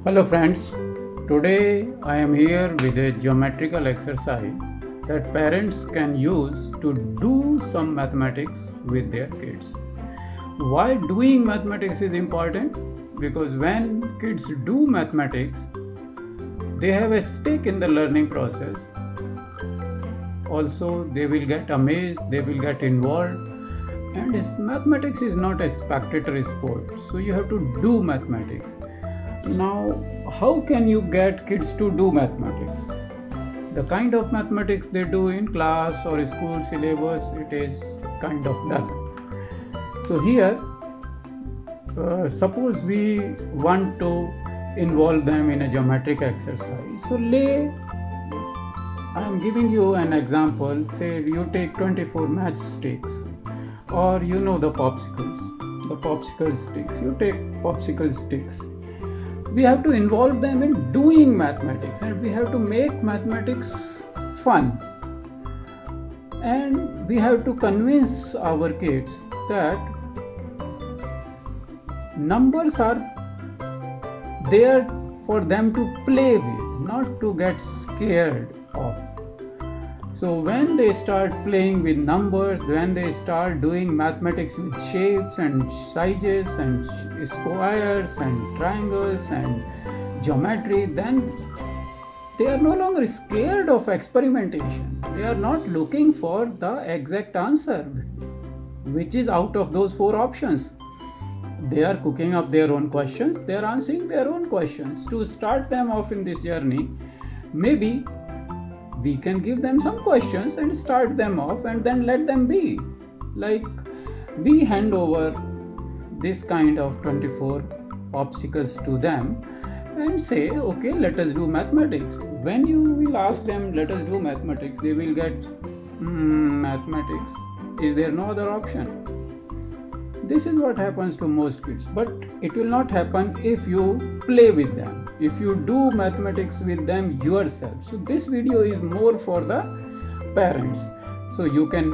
Hello friends, today I am here with a geometrical exercise that parents can use to do some mathematics with their kids. Why doing mathematics is important? Because when kids do mathematics, they have a stake in the learning process. Also, they will get amazed, they will get involved, and mathematics is not a spectator sport, so you have to do mathematics. Now, how can you get kids to do mathematics? The kind of mathematics they do in class or school syllabus, it is kind of dull. So here, suppose we want to involve them in a geometric exercise. So I am giving you an example. Say you take 24 matchsticks, or you know the popsicle sticks. You take popsicle sticks. We have to involve them in doing mathematics, and we have to make mathematics fun. And we have to convince our kids that numbers are there for them to play with, not to get scared of. So when they start playing with numbers, when they start doing mathematics with shapes and sizes and squares and triangles and geometry, then they are no longer scared of experimentation. They are not looking for the exact answer, which is out of those four options. They are cooking up their own questions, they are answering their own questions. To start them off in this journey, maybe we can give them some questions and start them off and then let them be. Like we hand over this kind of 24 popsicles to them and say, okay, let us do mathematics. When you will ask them, let us do mathematics, they will get, mathematics. Is there no other option? This is what happens to most kids, but it will not happen if you play with them, if you do mathematics with them yourself. So this video is more for the parents, so you can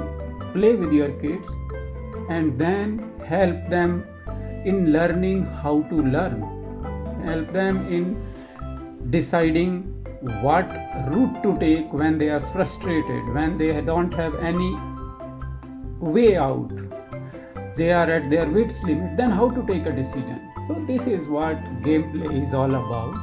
play with your kids and then help them in learning how to learn, help them in deciding what route to take when they are frustrated, when they don't have any way out, they are at their wits limit, then how to take a decision. So this is what gameplay is all about.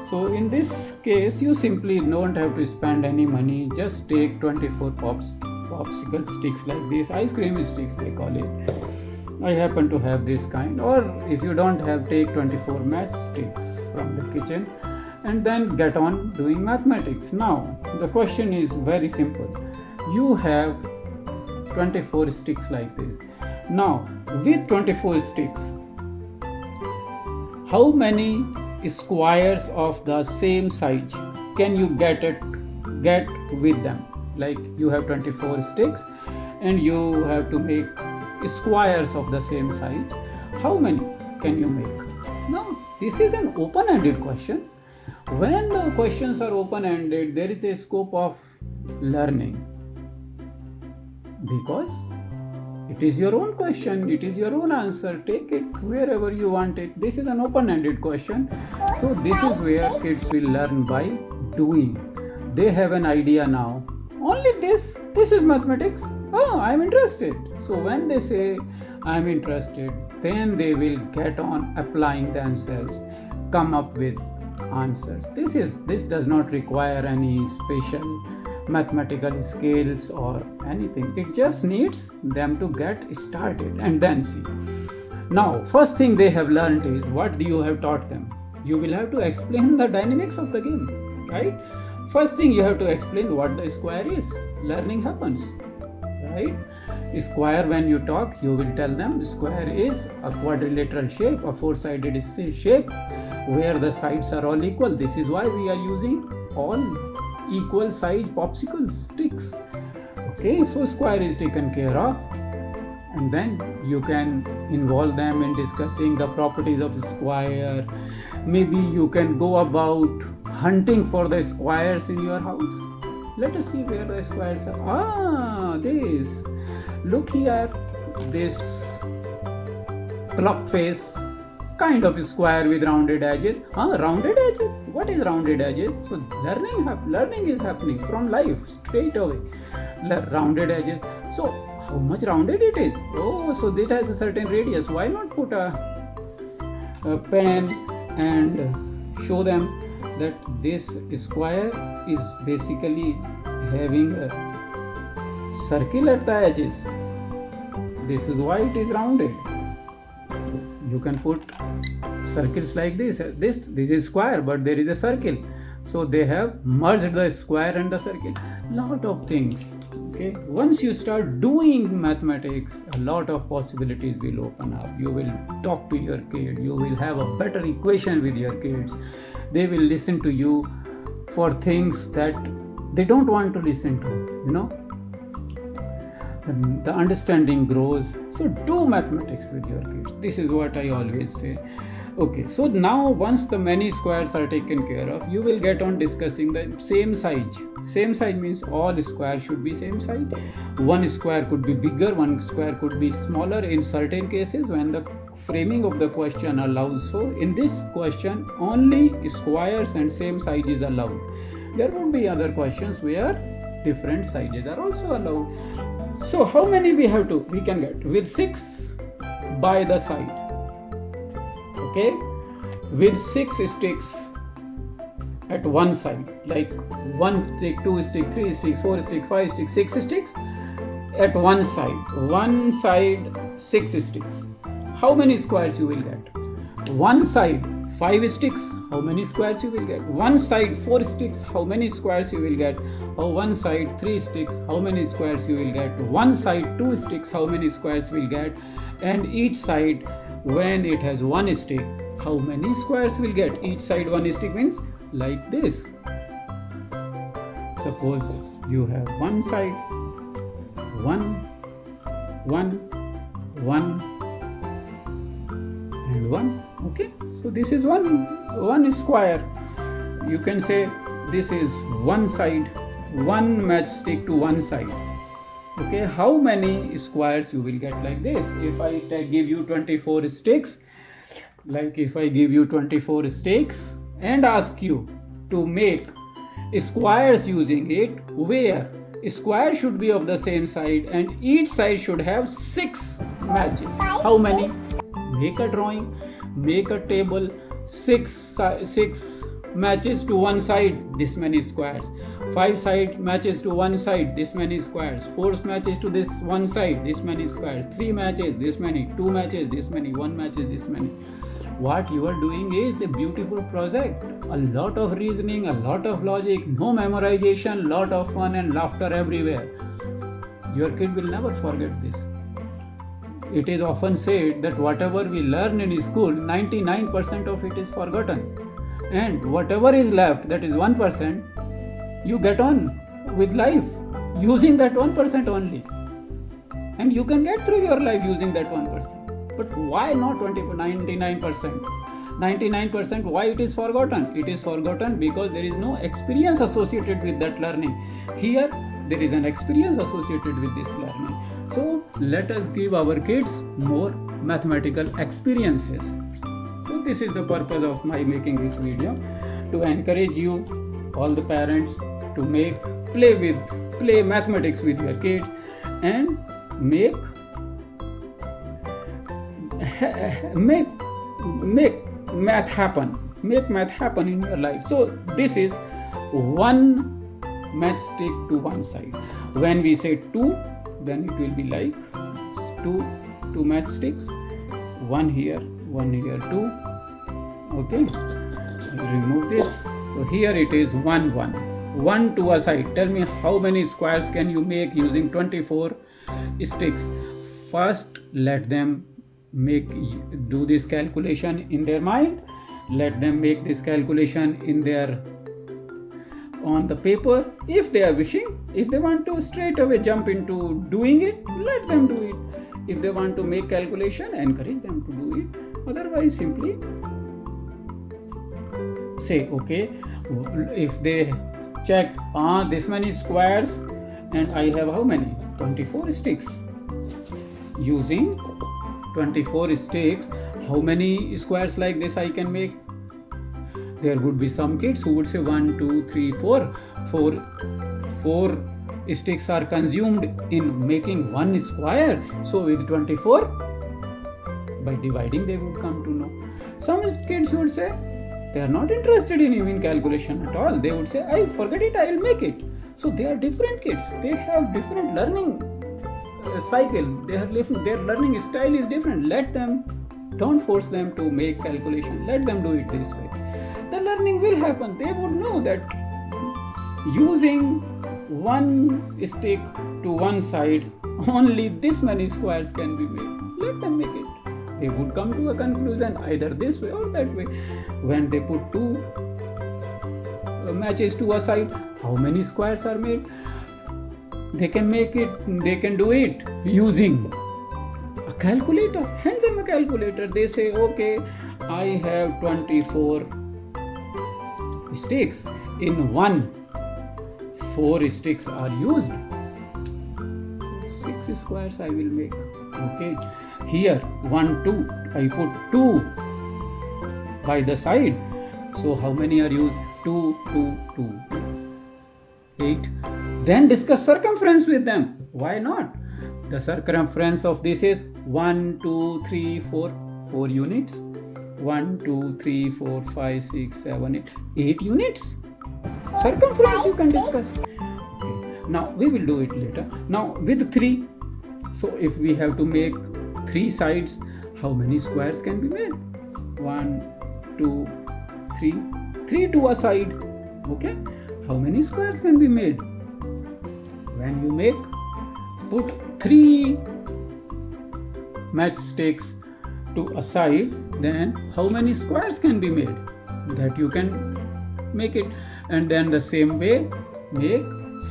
So in this case, you simply don't have to spend any money. Just take 24 popsicle sticks like this, ice cream sticks they call it. I happen to have this kind, or if you don't have, take 24 matchsticks from the kitchen and then get on doing mathematics. Now the question is very simple. You have 24 sticks like this. Now, with 24 sticks, how many squares of the same size can you get with them? Like you have 24 sticks and you have to make squares of the same size. How many can you make? Now, this is an open-ended question. When the questions are open-ended, there is a scope of learning, because it is your own question, it is your own answer. Take it wherever you want it. This is an open-ended question. So this is where kids will learn by doing. They have an idea now. Only this is mathematics. Oh, I'm interested. So when they say I'm interested, then they will get on applying themselves, come up with answers. This does not require any special mathematical skills or anything. It just needs them to get started and then see. Now, first thing they have learned is, what you have taught them? You will have to explain the dynamics of the game, right? First thing you have to explain what the square is. Learning happens, right? Square, when you talk, you will tell them square is a quadrilateral shape, a four-sided shape where the sides are all equal. This is why we are using all equal size popsicle sticks. Okay, so square is taken care of, and then you can involve them in discussing the properties of square. Maybe you can go about hunting for the squares in your house. Let us see where the squares are. This, look here, this clock face kind of square with rounded edges. Rounded edges? What is rounded edges? So learning is happening from life straight away. Rounded edges. So how much rounded it is? Oh, so it has a certain radius. Why not put a pen and show them that this square is basically having a circle at the edges. This is why it is rounded. You can put circles like this. This is square, but there is a circle. So they have merged the square and the circle. Lot of things. Okay. Once you start doing mathematics, a lot of possibilities will open up. You will talk to your kid. You will have a better equation with your kids. They will listen to you for things that they don't want to listen to. The understanding grows. So do mathematics with your kids. This is what I always say. Okay, so now once the many squares are taken care of, you will get on discussing the same size. Same size means all squares should be same size. One square could be bigger, one square could be smaller in certain cases when the framing of the question allows. So in this question, only squares and same size is allowed. There would be other questions where different sizes are also allowed. So how many we can get? With 6 by the side. Okay, with 6 sticks at one side, like 1 stick, 2 stick, 3 sticks, 4 stick, 5 sticks, 6 sticks at one side 6 sticks. How many squares you will get? One side 5 sticks, how many squares you will get? One side 4 sticks, how many squares you will get? Or one side 3 sticks, how many squares you will get? One side 2 sticks, how many squares you will get? And each side, when it has 1 stick, how many squares will get? Each side 1 stick means like this. Suppose you have one side, 1, 1, 1 and 1. Okay, so this is one square. You can say this is one side, one matchstick to one side. Okay, how many squares you will get like this? If I give you 24 sticks, and ask you to make squares using it, where square should be of the same side and each side should have 6 matches. How many? Make a drawing, make a table, 6 matches to one side, this many squares. 5 side matches to one side, this many squares. 4 matches to this one side, this many squares. 3 matches, this many. 2 matches, this many. 1 matches, this many. What you are doing is a beautiful project. A lot of reasoning, a lot of logic, no memorization, lot of fun and laughter everywhere. Your kid will never forget this. It is often said that whatever we learn in school, 99% of it is forgotten. And whatever is left, that is 1%, you get on with life using that 1% only. And you can get through your life using that 1%. But why not 99%? 99%, why it is forgotten? It is forgotten because there is no experience associated with that learning. Here, there is an experience associated with this learning. So, let us give our kids more mathematical experiences. So, this is the purpose of my making this video, to encourage you, all the parents, to play mathematics with your kids and make math happen in your life. So this is one matchstick to one side. When we say 2, then it will be like two matchsticks, one here, 2. Okay, remove this. So here it is 1 to a side. Tell me how many squares can you make using 24 sticks? First, let them do this calculation in their mind. Let them make this calculation on the paper. If they are wishing, if they want to straight away jump into doing it, let them do it. If they want to make calculation, encourage them to do it. Otherwise, simply say, okay, if they check this many squares and I have how many? 24 sticks. Using 24 sticks, how many squares like this I can make? There would be some kids who would say 1, 2, 3, 4. Four sticks are consumed in making one square. So with 24, by dividing they would come to know. Some kids would say they are not interested in even calculation at all. They would say, I forget it, I will make it. So they are different kids. They have different learning cycle. Their learning style is different. Let them, don't force them to make calculation. Let them do it this way. The learning will happen. They would know that using one stick to one side, only this many squares can be made. Let them make it. They would come to a conclusion either this way or that way. When they put two matches to a side, how many squares are made? They can make it, they can do it using a calculator. Hand them a calculator. They say, okay, I have 24 sticks. In one, 4 sticks are used. So 6 squares I will make. Okay. Here 1, 2. I put 2 by the side. So how many are used? 2, 2, 2. 8. Then discuss circumference with them. Why not? The circumference of this is 1, 2, 3, 4. 4 units. 1, 2, 3, 4, 5, 6, 7, 8. 8 units. Circumference you can discuss. Okay. Now we will do it later. Now with 3. So if we have to make 3 sides, how many squares can be made? 1, 2, 3. 3 to a side. Okay. How many squares can be made? When you put 3 matchsticks to a side, then how many squares can be made? That you can make it. And then the same way, make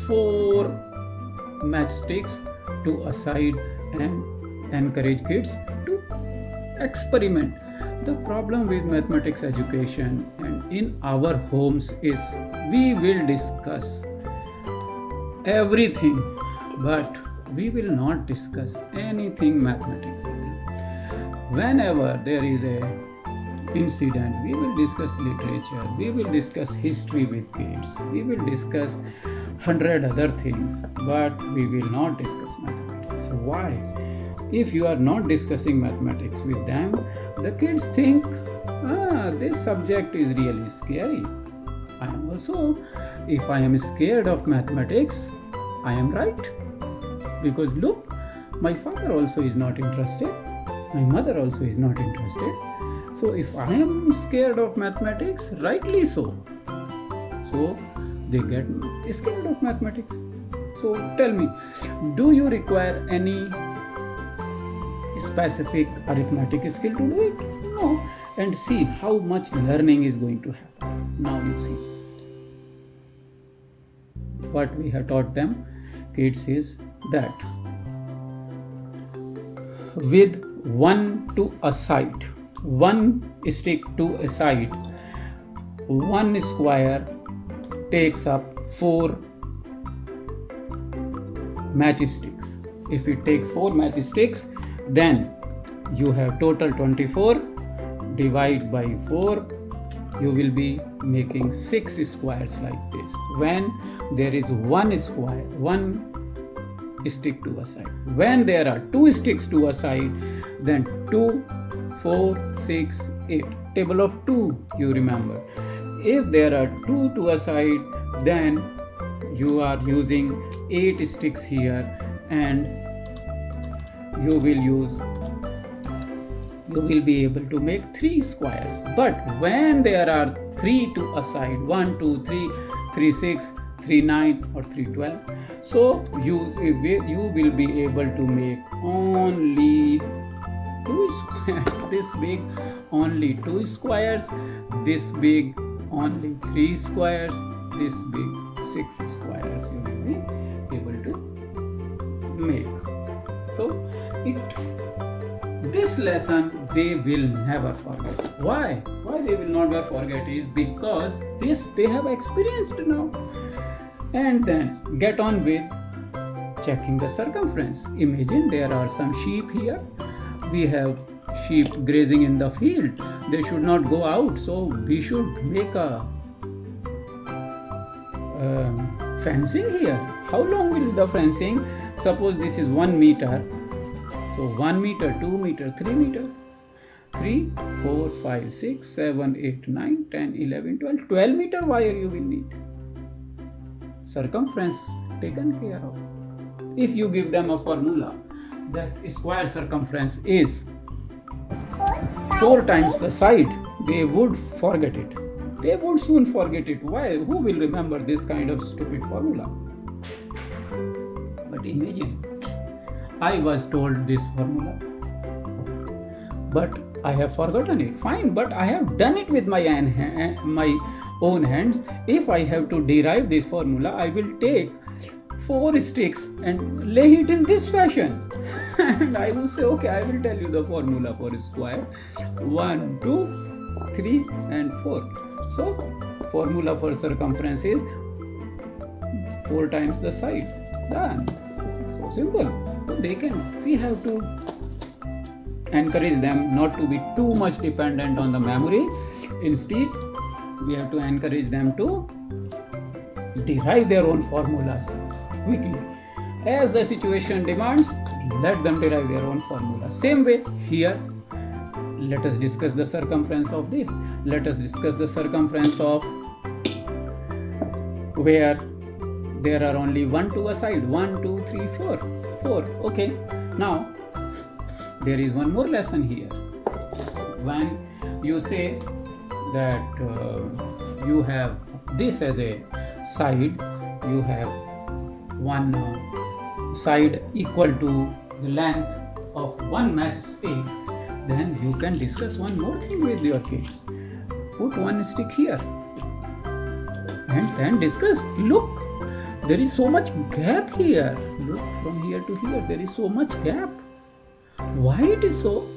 4 matchsticks to a side and encourage kids to experiment. The problem with mathematics education and in our homes is we will discuss everything, but we will not discuss anything mathematical. Whenever there is a incident, we will discuss literature, we will discuss history with kids, we will discuss 100 other things, but we will not discuss mathematics. Why? If you are not discussing mathematics with them, the kids think, this subject is really scary. I am also, if I am scared of mathematics, I am right. Because look, my father also is not interested. My mother also is not interested. So if I am scared of mathematics, rightly so. So they get scared of mathematics. So tell me, do you require any specific arithmetic skill to do it? No. And see how much learning is going to happen. Now you see. What we have taught them, kids, is that with 1 to a side, 1 stick to a side, 1 square takes up 4 matchsticks. If it takes 4 matchsticks, then you have total 24. Divide by 4, you will be making 6 squares like this. When there is 1 square, 1 stick to a side. When there are 2 sticks to a side, then 2, 4, 6, 8. Table of 2, you remember. If there are 2 to a side, then you are using 8 sticks here, and you will be able to make 3 squares. But when there are 3 to a side, 1, 2, 3, 3, 6, 3, 9 or 3, 12, so you will be able to make only 2 squares. This big, only 2 squares. This big, only 3 squares. This big, 6 squares you will be able to make. So this lesson they will never forget. Why? Why they will never forget is because this they have experienced now. And then get on with checking the circumference. Imagine there are some sheep here. we have sheep grazing in the field. They should not go out, so we should make a fencing here. How long will the fencing? Suppose this is 1 meter. So 1 meter, 2 meter, 3 meter. 3, 4, 5, 6, 7, 8, 9, 10, 11, 12. 12 meter wire you will need. Circumference taken care of. If you give them a formula that square circumference is 4 times the side, they would forget it. They would soon forget it. Why? Who will remember this kind of stupid formula? But imagine, I was told this formula, but I have forgotten it. Fine, but I have done it with my own hands. If I have to derive this formula, I will take 4 sticks and lay it in this fashion. And I will say, okay, I will tell you the formula for a square. 1, 2, 3 and 4. So, formula for circumference is 4 times the side. Done. So simple. So we have to encourage them not to be too much dependent on the memory. Instead, we have to encourage them to derive their own formulas quickly. As the situation demands, let them derive their own formula. Same way here, let us discuss the circumference of this. Let us discuss the circumference of where there are only 1 to a side. 1, 2, 3, 4. 4. Okay. Now, there is one more lesson here. When you say that you have this as a side, you have one side equal to the length of one matchstick, then you can discuss one more thing with your kids. Put one stick here and then discuss. Look, there is so much gap here. Look, from here to here, there is so much gap. Why it is so?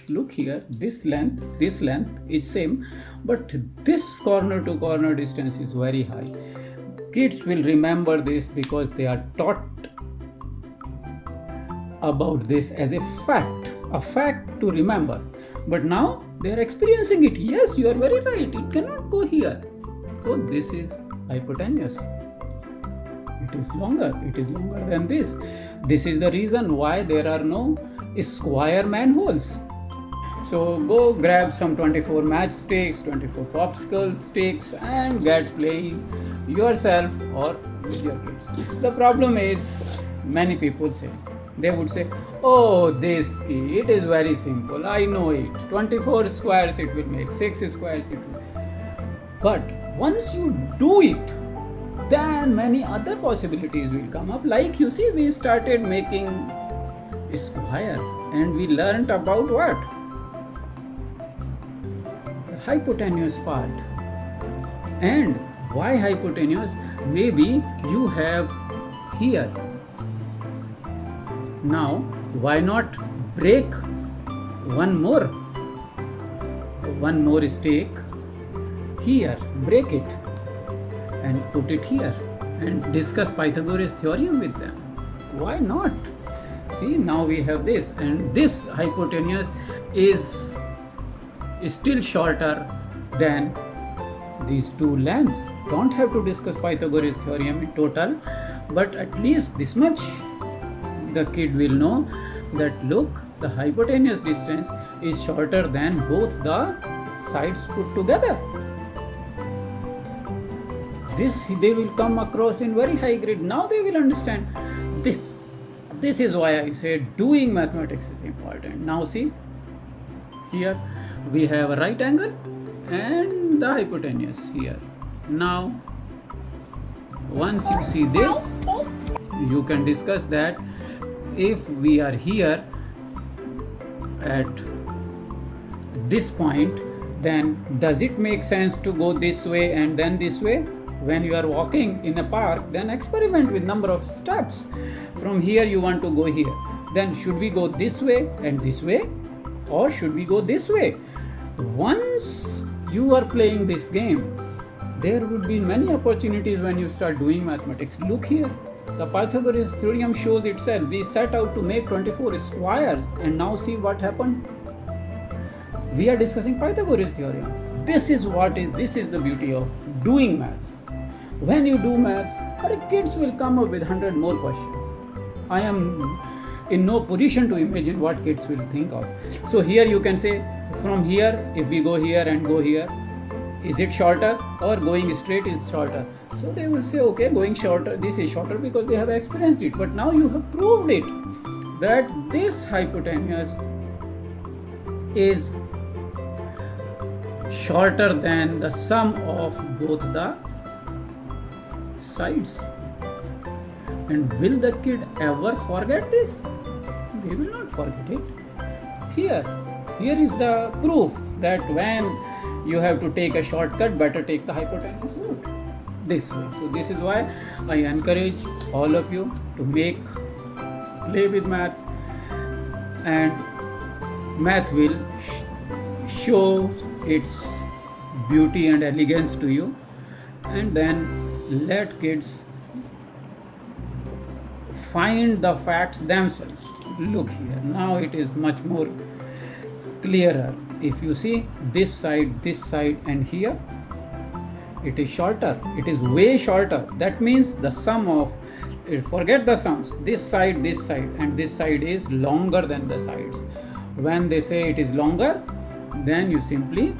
Look here, this length is same, but this corner to corner distance is very high. Kids will remember this because they are taught about this as a fact to remember. But now they are experiencing it. Yes, you are very right. It cannot go here. So this is hypotenuse. It is longer than this. This is the reason why there are no square manholes. So go grab some 24 matchsticks, 24 popsicle sticks and get playing yourself or with your kids. The problem is, many people say, they would say, oh, this key, it is very simple, I know it. 24 squares it will make, 6 squares it will. But once you do it, then many other possibilities will come up. Like you see, we started making a square and we learned about what? The hypotenuse part. And why hypotenuse? Maybe you have here. Now, why not break one more stick here, break it and put it here and discuss Pythagoras theorem with them. Why not? See, now we have this, and this hypotenuse is still shorter than these two lengths. Don't have to discuss Pythagoras theorem in total, but at least this much the kid will know that look, the hypotenuse distance is shorter than both the sides put together. This they will come across in very high grade. Now they will understand this. This is why I say doing mathematics is important. Now see, here we have a right angle and the hypotenuse here. Now, once you see this, you can discuss that if we are here at this point, then does it make sense to go this way and then this way? When you are walking in a park, then experiment with number of steps. From here you want to go here. Then should we go this way and this way? Or should we go this way? Once you are playing this game, there would be many opportunities when you start doing mathematics. Look here. The Pythagoras theorem shows itself. We set out to make 24 squares, and now see what happened. We are discussing Pythagoras theorem. This is the beauty of doing maths. When you do maths, our kids will come up with 100 more questions. I am in no position to imagine what kids will think of. So here you can say, from here, if we go here and go here, is it shorter, or going straight is shorter? So they will say, okay, going shorter, this is shorter, because they have experienced it. But now you have proved it, that this hypotenuse is shorter than the sum of both the sides. And will the kid ever forget this? They will not forget it. Here is the proof that when you have to take a shortcut, better take the hypotenuse route this way. So this is why I encourage all of you to play with maths, and math will show its beauty and elegance to you, and then let kids find the facts themselves. Look here, now it is much more clearer. If you see this side, and here, it is shorter. It is way shorter. That means the sum of, forget the sums, this side, and this side is longer than the sides. When they say it is longer, then you simply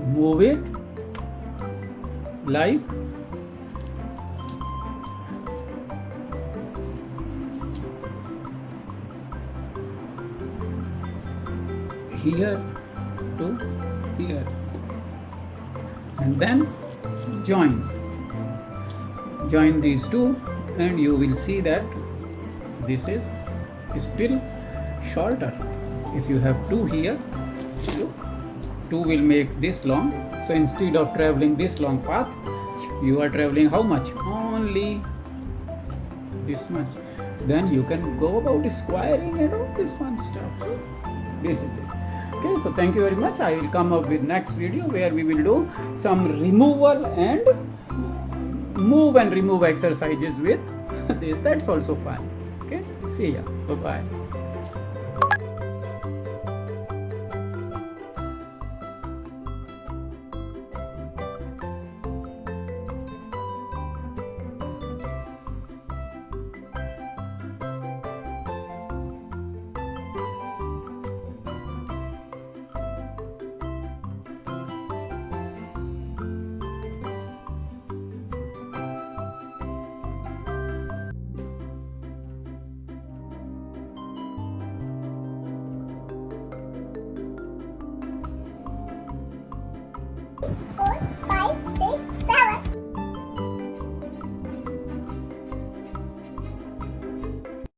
move it like here to here, and then join these two, and you will see that this is still shorter. If you have 2 here, look, 2 will make this long. So instead of traveling this long path, you are traveling how much? Only this much. Then you can go about squaring and all this fun stuff. So this is it. Okay, so thank you very much. I will come up with next video where we will do some removal and move and remove exercises with this. That's also fun. Okay, see ya. Bye bye.